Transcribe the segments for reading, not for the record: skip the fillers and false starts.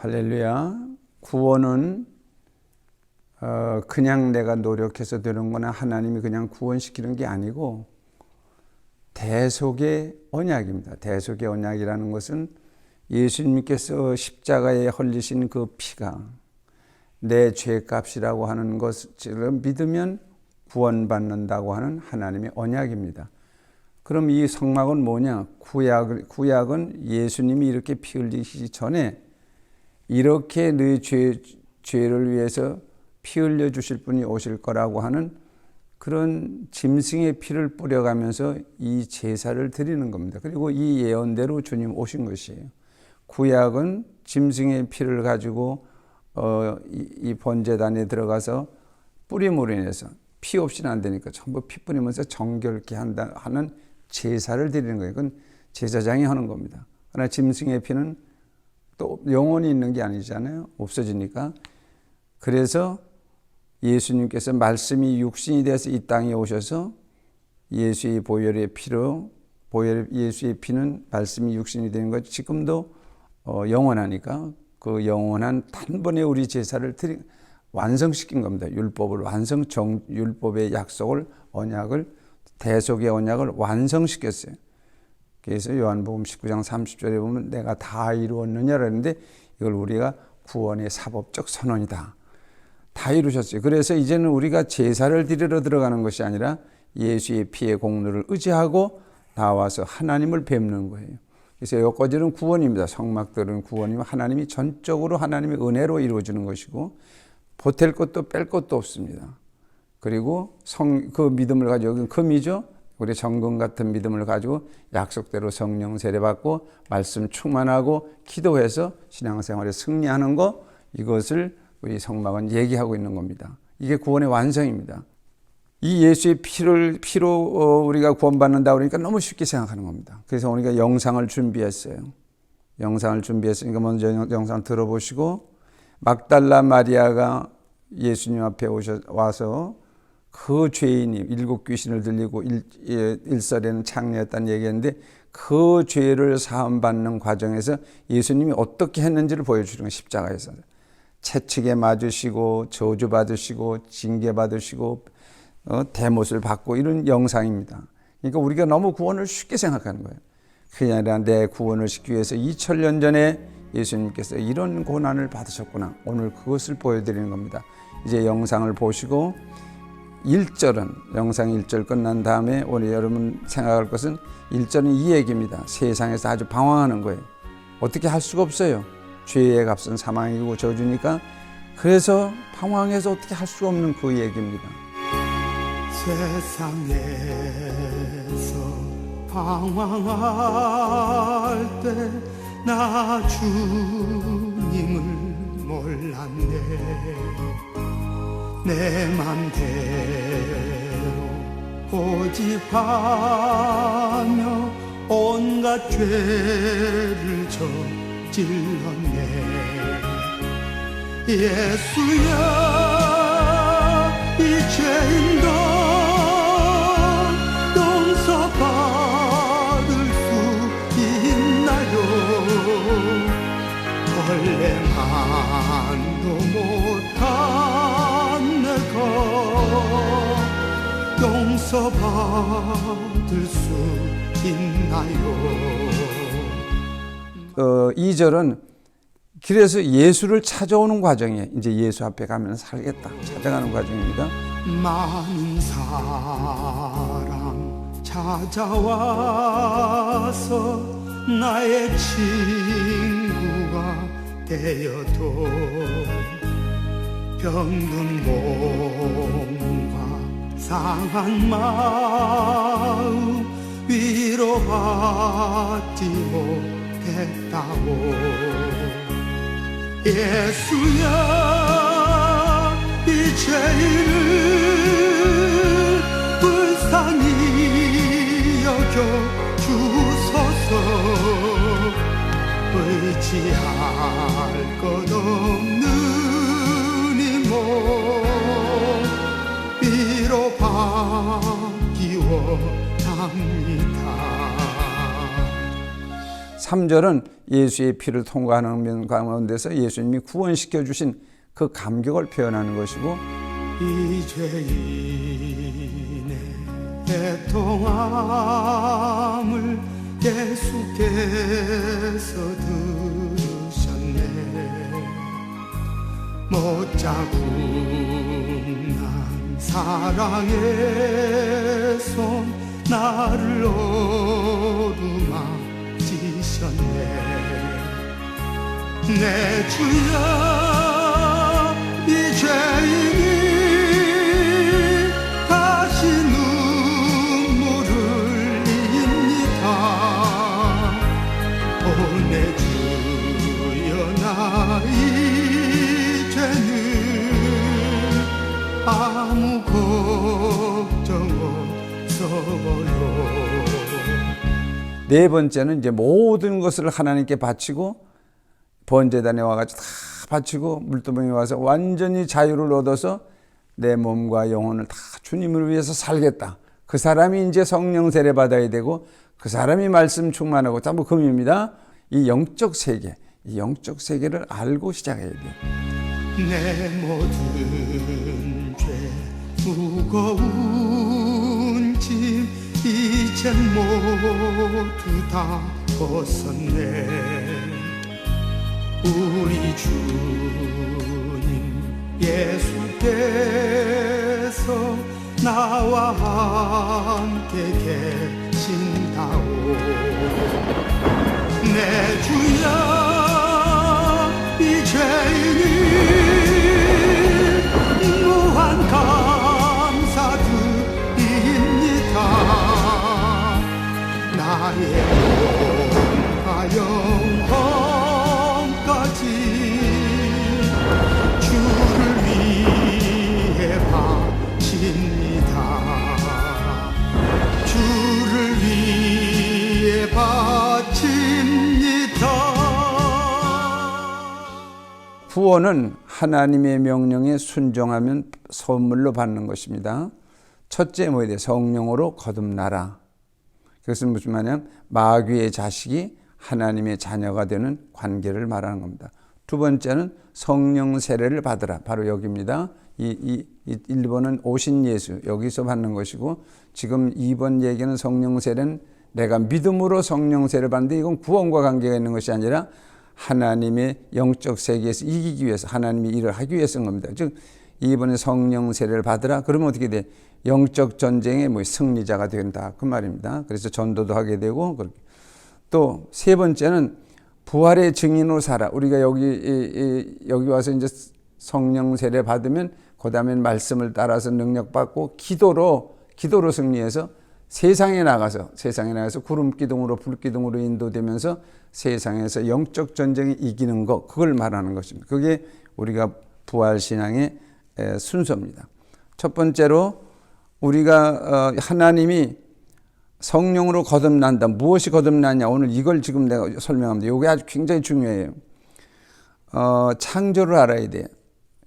할렐루야. 구원은 그냥 내가 노력해서 되는 거나 하나님이 그냥 구원시키는 게 아니고 대속의 언약입니다. 대속의 언약이라는 것은 예수님께서 십자가에 흘리신 그 피가 내 죄값이라고 하는 것을 믿으면 구원받는다고 하는 하나님의 언약입니다. 그럼 이 성막은 뭐냐? 구약은 예수님이 이렇게 피 흘리시기 전에 이렇게 너희 죄를 위해서 피 흘려 주실 분이 오실 거라고 하는 그런 짐승의 피를 뿌려가면서 이 제사를 드리는 겁니다. 그리고 이 예언대로 주님 오신 것이에요. 구약은 짐승의 피를 가지고 이 번제단에 들어가서 뿌림으로 인해서 피 없이는 안 되니까 전부 피 뿌리면서 정결케 하는 제사를 드리는 거예요. 그건 제사장이 하는 겁니다. 그러나 짐승의 피는 또 영원히 있는 게 아니잖아요. 없어지니까. 그래서 예수님께서 말씀이 육신이 돼서 이 땅에 오셔서 예수의 보혈의 피로 예수의 피는 말씀이 육신이 되는 것 지금도 영원하니까 그 영원한 단번에 우리 제사를 완성시킨 겁니다. 율법의 약속을 언약을 대속의 언약을 완성시켰어요. 그래서 요한복음 19장 30절에 보면 내가 다 이루었느냐라는데 이걸 우리가 구원의 사법적 선언이다. 다 이루셨어요. 그래서 이제는 우리가 제사를 드리러 들어가는 것이 아니라 예수의 피의 공로를 의지하고 나와서 하나님을 뵙는 거예요. 그래서 여기까지는 구원입니다. 성막들은 구원이면 하나님이 전적으로 하나님의 은혜로 이루어지는 것이고 보탤 것도 뺄 것도 없습니다. 그리고 그 믿음을 가지고 여기는 금이죠. 우리 정금 같은 믿음을 가지고 약속대로 성령 세례받고 말씀 충만하고 기도해서 신앙생활에 승리하는 것, 이것을 우리 성막은 얘기하고 있는 겁니다. 이게 구원의 완성입니다. 이 예수의 피로 우리가 구원받는다 그러니까 너무 쉽게 생각하는 겁니다. 그래서 우리가 영상을 준비했어요. 영상을 준비했으니까 먼저 영상을 들어보시고, 막달라 마리아가 예수님 앞에 와서 그 죄인이 일곱 귀신을 들리고 일설에는 창녀였다는 얘기했는데 그 죄를 사함받는 과정에서 예수님이 어떻게 했는지를 보여주는 거예요. 십자가에서 채찍에 맞으시고 저주받으시고 징계받으시고 대못을 받고 이런 영상입니다. 그러니까 우리가 너무 구원을 쉽게 생각하는 거예요. 그게 아니라 내 구원을 시키기 위해서 2000년 전에 예수님께서 이런 고난을 받으셨구나. 오늘 그것을 보여드리는 겁니다. 이제 영상을 보시고 1절은 영상 1절 끝난 다음에 오늘 여러분 생각할 것은 1절은 이 얘기입니다. 세상에서 아주 방황하는 거예요. 어떻게 할 수가 없어요. 죄의 값은 사망이고 저주니까. 그래서 방황해서 어떻게 할 수가 없는 그 얘기입니다. 세상에서 방황할 때 나 주님을 몰랐네. 내 맘대로 고집하며 온갖 죄를 저질렀네. 예수야, 이 죄인도 용서받을 수 있나요? 벌레만도 못한 내가 용서받을 수 있나요? 2절은 그래서 예수를 찾아오는 과정이에요. 이제 예수 앞에 가면 살겠다 찾아가는 과정입니다. 많은 사람 찾아와서 나의 친구가 되어도 병든 몸과 상한 마음 위로받지 못했다고. 예수야, 이 죄인을 불쌍히 여겨 주소서. 의지할 것 없는 이 몸 위로받기 원합니다. 3절은 예수의 피를 통과하는 가운데서 예수님이 구원시켜 주신 그 감격을 표현하는 것이고, 이 죄인의 애통함을 예수께서 들으셨네. 못자국난 사랑의 손 나를 오르막지셨네. 내 주여 이 죄인이 다시 눈물을 흘립니다. 오 내 주여 나 이제는 아무 걱정 없어요. 네 번째는 이제 모든 것을 하나님께 바치고 번제단에 와가지고 다 바치고 물두멍에 와서 완전히 자유를 얻어서 내 몸과 영혼을 다 주님을 위해서 살겠다. 그 사람이 이제 성령 세례 받아야 되고 그 사람이 말씀 충만하고 전부 금입니다. 이 영적 세계, 이 영적 세계를 알고 시작해야 돼요. 내 모든 죄 무거운 짐 이젠 모두 다 벗었네. 우리 주님 예수께서 나와 함께 계신다오. 내 주여 이 죄인이 무한 감사드립니다. 나의 몸과 영혼까지 주를 위해 바칩니다. 주를 위해 바칩니다. 구원은 하나님의 명령에 순종하면 선물로 받는 것입니다. 첫째 뭐에 대해 성령으로 거듭나라. 그것은 무슨 말이냐면 마귀의 자식이 하나님의 자녀가 되는 관계를 말하는 겁니다. 두 번째는 성령 세례를 받으라. 바로 여기입니다. 1번은 오신 예수, 여기서 받는 것이고, 지금 2번 얘기는 성령 세례는 내가 믿음으로 성령 세례를 받는데 이건 구원과 관계가 있는 것이 아니라 하나님의 영적 세계에서 이기기 위해서 하나님이 일을 하기 위해서 쓴 겁니다. 즉 2번에 성령 세례를 받으라. 그러면 어떻게 돼? 영적 전쟁의 승리자가 된다. 그 말입니다. 그래서 전도도 하게 되고, 또 세 번째는 부활의 증인으로 살아. 우리가 여기 와서 이제 성령 세례 받으면 그 다음엔 말씀을 따라서 능력 받고 기도로 승리해서 세상에 나가서 구름 기둥으로 불 기둥으로 인도되면서 세상에서 영적 전쟁이 이기는 것, 그걸 말하는 것입니다. 그게 우리가 부활 신앙의 순서입니다. 첫 번째로 우리가 하나님이 성령으로 거듭난다. 무엇이 거듭나냐? 오늘 이걸 지금 내가 설명합니다. 이게 아주 굉장히 중요해요. 창조를 알아야 돼요.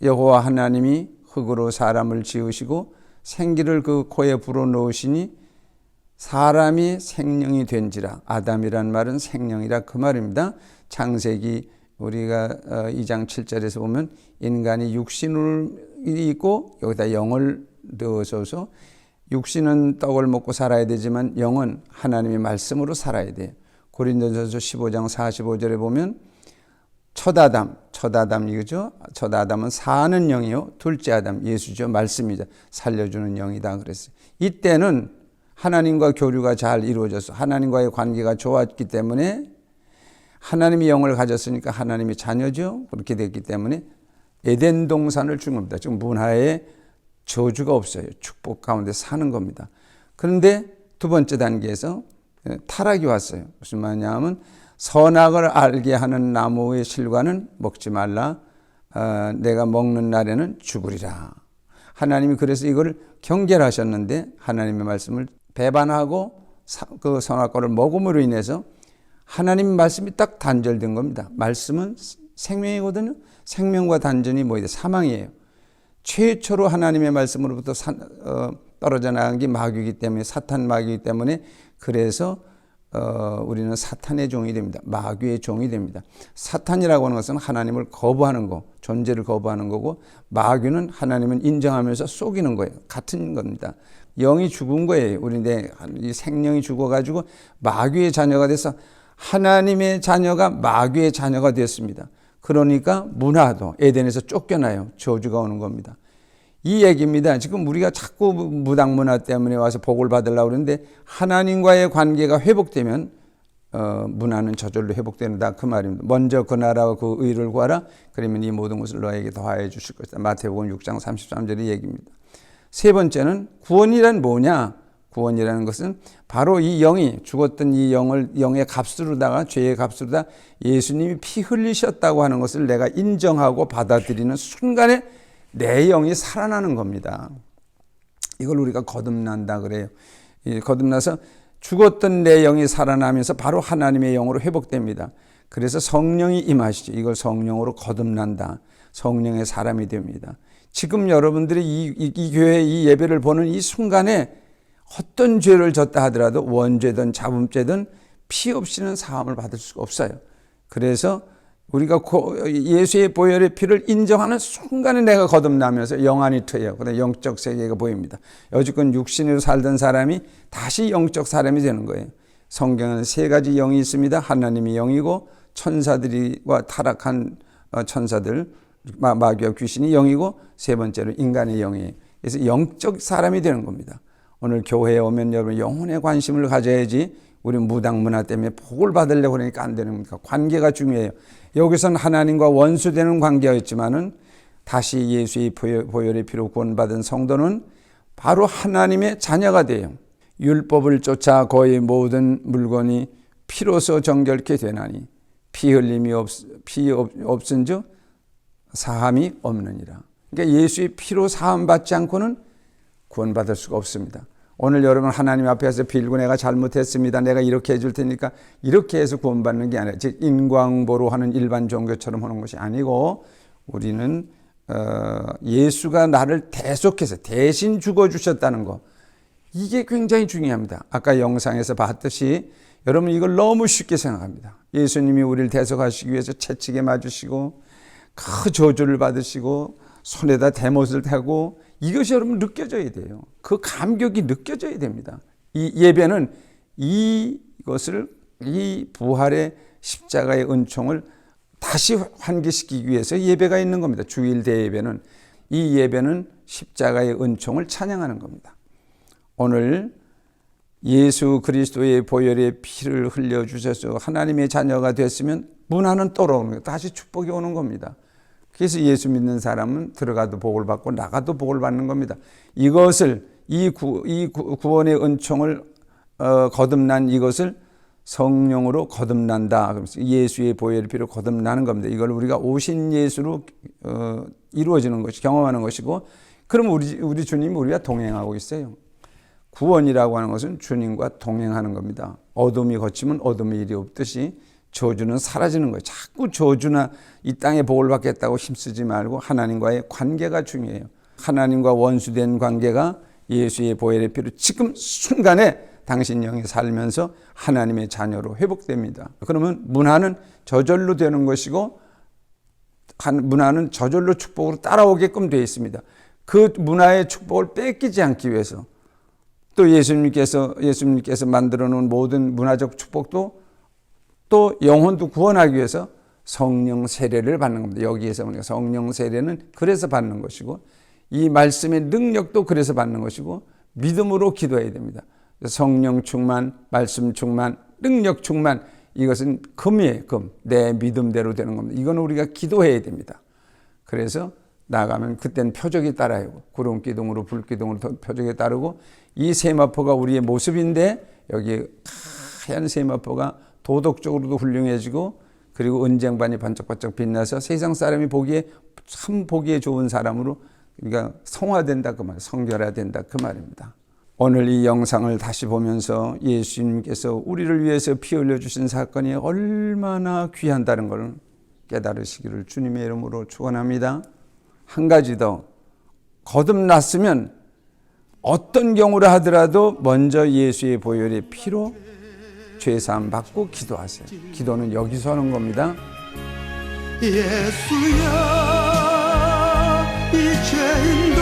여호와 하나님이 흙으로 사람을 지으시고 생기를 그 코에 불어넣으시니 사람이 생명이 된지라. 아담이란 말은 생명이라 그 말입니다. 창세기 우리가 2장 7절에서 보면 인간이 육신을 있고 여기다 영을 넣어서 육신은 떡을 먹고 살아야 되지만 영은 하나님의 말씀으로 살아야 돼요. 고린도전서 15장 45절에 보면 첫 아담 이거죠. 첫 아담은 사는 영이요. 둘째 아담 예수죠. 말씀이자 살려주는 영이다 그랬어요. 이때는 하나님과 교류가 잘 이루어져서 하나님과의 관계가 좋았기 때문에 하나님이 영을 가졌으니까 하나님의 자녀죠. 그렇게 됐기 때문에 에덴 동산을 준 겁니다. 지금 문화에 저주가 없어요. 축복 가운데 사는 겁니다. 그런데 두 번째 단계에서 타락이 왔어요. 무슨 말이냐면 선악을 알게 하는 나무의 실과는 먹지 말라. 내가 먹는 날에는 죽으리라. 하나님이 그래서 이걸 경계하셨는데 하나님의 말씀을 배반하고 그 선악과를 먹음으로 인해서 하나님 말씀이 딱 단절된 겁니다. 말씀은 생명이거든요. 생명과 단전이 뭐예요? 사망이에요. 최초로 하나님의 말씀으로부터 떨어져 나간 게 마귀이기 때문에 사탄 마귀이기 때문에 그래서 우리는 사탄의 종이 됩니다. 마귀의 종이 됩니다. 사탄이라고 하는 것은 하나님을 거부하는 거, 존재를 거부하는 거고, 마귀는 하나님을 인정하면서 속이는 거예요. 같은 겁니다. 영이 죽은 거예요. 우리 이 생명이 죽어가지고 마귀의 자녀가 돼서 하나님의 자녀가 마귀의 자녀가 됐습니다. 그러니까 문화도 에덴에서 쫓겨나요. 저주가 오는 겁니다. 이 얘기입니다. 지금 우리가 자꾸 무당 문화 때문에 와서 복을 받으려고 그러는데, 하나님과의 관계가 회복되면 문화는 저절로 회복된다, 그 말입니다. 먼저 그 나라와 그 의를 구하라. 그러면 이 모든 것을 너에게 더하여 주실 것이다. 마태복음 6장 33절의 얘기입니다. 세 번째는 구원이란 뭐냐? 구원이라는 것은 바로 이 영이 죽었던 이 영의 값으로다가, 죄의 값으로다가 예수님이 피 흘리셨다고 하는 것을 내가 인정하고 받아들이는 순간에 내 영이 살아나는 겁니다. 이걸 우리가 거듭난다 그래요. 거듭나서 죽었던 내 영이 살아나면서 바로 하나님의 영으로 회복됩니다. 그래서 성령이 임하시죠. 이걸 성령으로 거듭난다. 성령의 사람이 됩니다. 지금 여러분들이 이 교회 이 예배를 보는 이 순간에 어떤 죄를 졌다 하더라도 원죄든 자범죄든 피 없이는 사함을 받을 수가 없어요. 그래서 우리가 예수의 보혈의 피를 인정하는 순간에 내가 거듭나면서 영안이 트여요. 그다음에 영적 세계가 보입니다. 여지껏 육신으로 살던 사람이 다시 영적 사람이 되는 거예요. 성경은 세 가지 영이 있습니다. 하나님의 영이고, 천사들과 타락한 천사들, 마귀와 귀신이 영이고, 세 번째로 인간의 영이에요. 그래서 영적 사람이 되는 겁니다. 오늘 교회에 오면 여러분 영혼에 관심을 가져야지, 우리 무당 문화 때문에 복을 받으려고 그러니까 안 되는 겁니다. 관계가 중요해요. 여기서는 하나님과 원수되는 관계였지만은 다시 예수의 보혈의 피로 구원받은 성도는 바로 하나님의 자녀가 돼요. 율법을 쫓아 거의 모든 물건이 피로서 정결케 되나니 피 흘림이 없은즉 사함이 없느니라. 그러니까 예수의 피로 사함 받지 않고는 구원받을 수가 없습니다. 오늘 여러분 하나님 앞에서 빌고 내가 잘못했습니다, 내가 이렇게 해줄 테니까 이렇게 해서 구원받는 게 아니라, 즉 인광보로 하는 일반 종교처럼 하는 것이 아니고, 우리는 예수가 나를 대속해서 대신 죽어주셨다는 거, 이게 굉장히 중요합니다. 아까 영상에서 봤듯이 여러분 이걸 너무 쉽게 생각합니다. 예수님이 우리를 대속하시기 위해서 채찍에 맞으시고 그 저주를 받으시고 손에다 대못을 대고, 이것이 여러분 느껴져야 돼요. 그 감격이 느껴져야 됩니다. 이 예배는 이것을, 이 부활의 십자가의 은총을 다시 환기시키기 위해서 예배가 있는 겁니다. 주일 대예배는, 이 예배는 십자가의 은총을 찬양하는 겁니다. 오늘 예수 그리스도의 보혈의 피를 흘려주셔서 하나님의 자녀가 됐으면 문화는 돌아오는 거예요. 다시 축복이 오는 겁니다. 그래서 예수 믿는 사람은 들어가도 복을 받고 나가도 복을 받는 겁니다. 이것을, 이 구원의 은총을 거듭난 이것을 성령으로 거듭난다. 예수의 보혈의 피로 거듭나는 겁니다. 이걸 우리가 오신 예수로 이루어지는 것이, 경험하는 것이고, 그럼 우리 주님이 우리와 동행하고 있어요. 구원이라고 하는 것은 주님과 동행하는 겁니다. 어둠이 걷히면 어둠의 일이 없듯이 저주는 사라지는 거예요. 자꾸 저주나 이 땅에 복을 받겠다고 힘쓰지 말고 하나님과의 관계가 중요해요. 하나님과 원수된 관계가 예수의 보혈의 피로 지금 순간에 당신 영이 살면서 하나님의 자녀로 회복됩니다. 그러면 문화는 저절로 되는 것이고, 문화는 저절로 축복으로 따라오게끔 되어 있습니다. 그 문화의 축복을 뺏기지 않기 위해서, 또 예수님께서 만들어 놓은 모든 문화적 축복도, 또 영혼도 구원하기 위해서 성령 세례를 받는 겁니다. 여기에서 보니까 성령 세례는 그래서 받는 것이고, 이 말씀의 능력도 그래서 받는 것이고, 믿음으로 기도해야 됩니다. 성령 충만, 말씀 충만, 능력 충만, 이것은 금이에요. 금. 내 믿음대로 되는 겁니다. 이건 우리가 기도해야 됩니다. 그래서 나가면 그때는 표적이 따라요. 구름 기둥으로 불 기둥으로 표적이 따르고, 이 세마포가 우리의 모습인데 여기 하얀 세마포가 도덕적으로도 훌륭해지고, 그리고 은쟁반이 반짝반짝 빛나서 세상 사람이 보기에 참 보기에 좋은 사람으로, 그러니까 성화된다 그 말, 성결화된다 그 말입니다. 오늘 이 영상을 다시 보면서 예수님께서 우리를 위해서 피 흘려주신 사건이 얼마나 귀한다는 걸 깨달으시기를 주님의 이름으로 축원합니다. 한 가지 더, 거듭났으면 어떤 경우라 하더라도 먼저 예수의 보혈의 피로 죄사함 받고 기도하세요. 기도는 여기서 하는 겁니다. 예수야 이 죄인도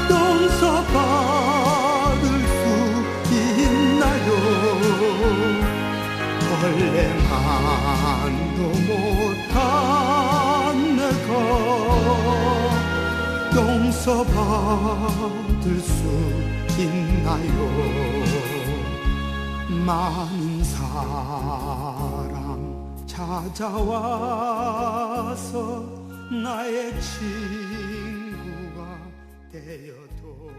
용서받을 수 있나요? 벌레만도 못한 내가 용서받을 수 있나요? 많은 사랑 찾아와서 나의 친구가 되어도